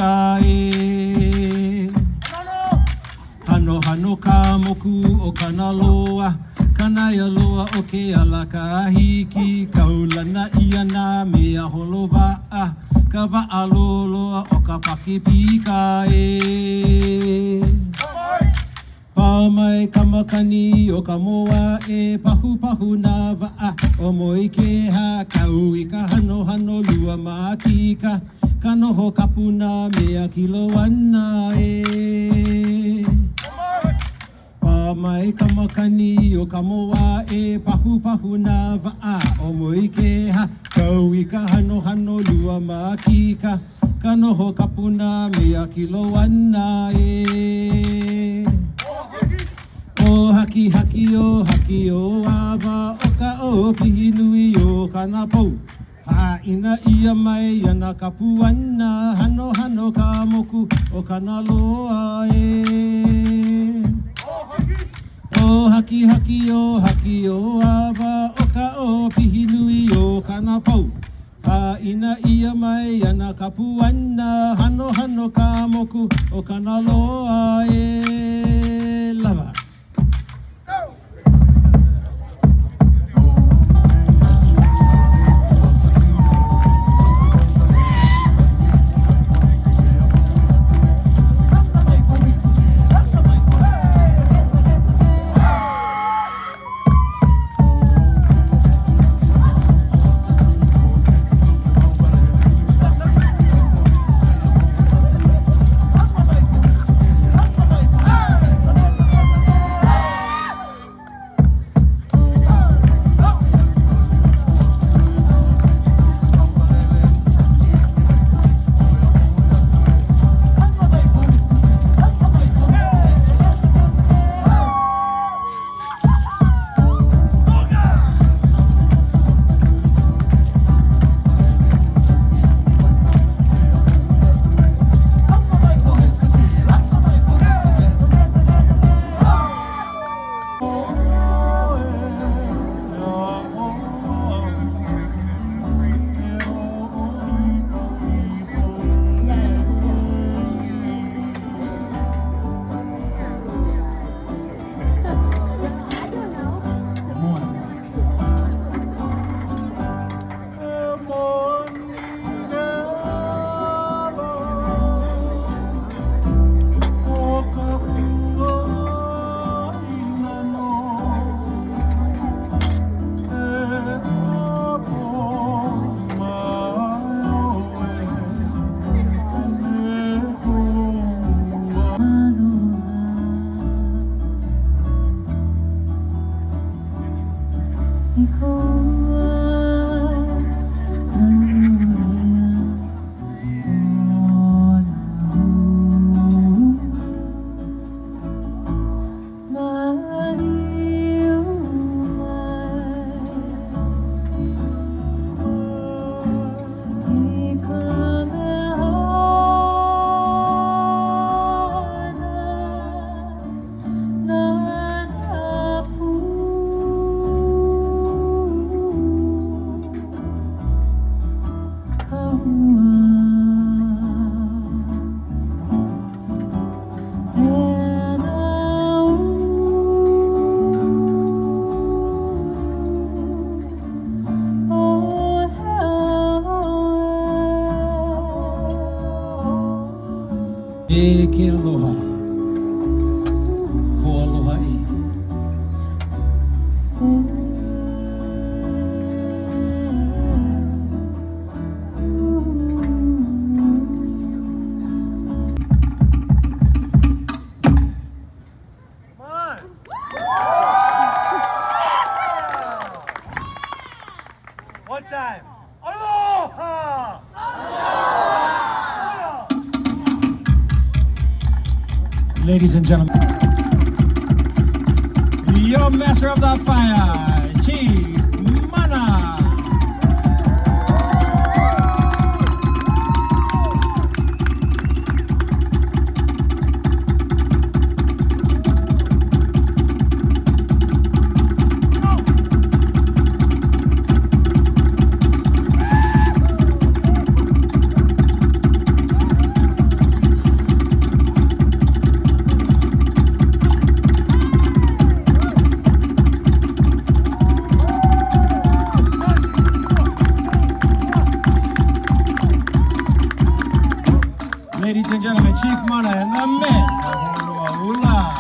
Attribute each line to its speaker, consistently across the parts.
Speaker 1: pika e. Hano hano ka moku o kana loa, kanai aloha o ke alaka hiki, kaulana ia na mea holovaa, ka waaloloa o ka paki pika e. Pāmai ka makani o ka moa e pahu pahu na waa o moi ke ha kau i ka hano hano lua makika ka noho kapuna mea kilo ana e. Pāmai ka makani o ka moa e pahu pahu na waa o moi ke ha kau i ka hano hano lua makika ka noho kapuna mea kilo ana e. O haki haki o awa o ka o pihi nui o kana pou. Haina ia mai ana ka puana hano hano ka moku o kana loa e. O haki haki o awa o ka o pihi nui o kana pou. Haina ia mai ana ka puana hano hano ka moku o kana loa e. Lava. E ke aloha, ko aloha i.
Speaker 2: One time. Aloha!
Speaker 1: Ladies and gentlemen, your master of the fire, Chief Mana. Ladies and gentlemen, Chief Mana and the men of Honolua Hula.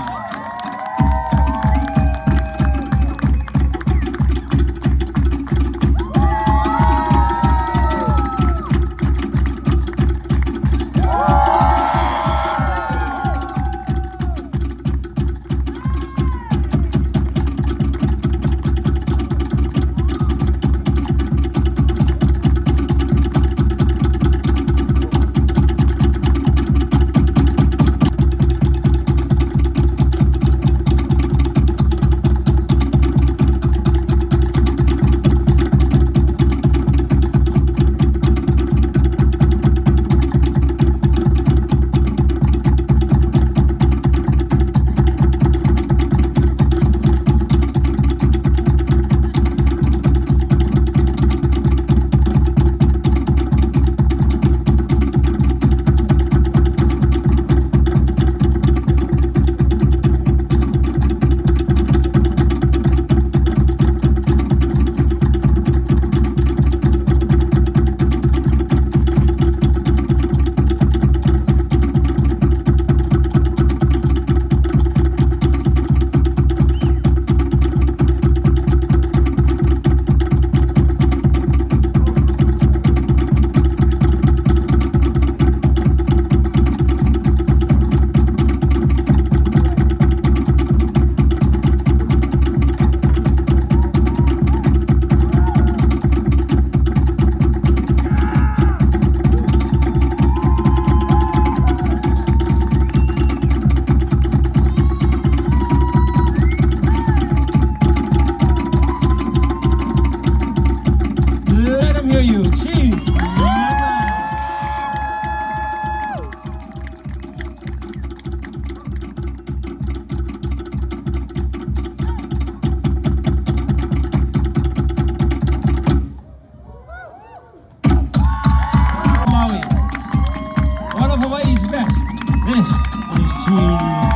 Speaker 1: Let him hear you, Chief Mana. Maui, one of Hawaii's best. This is Chief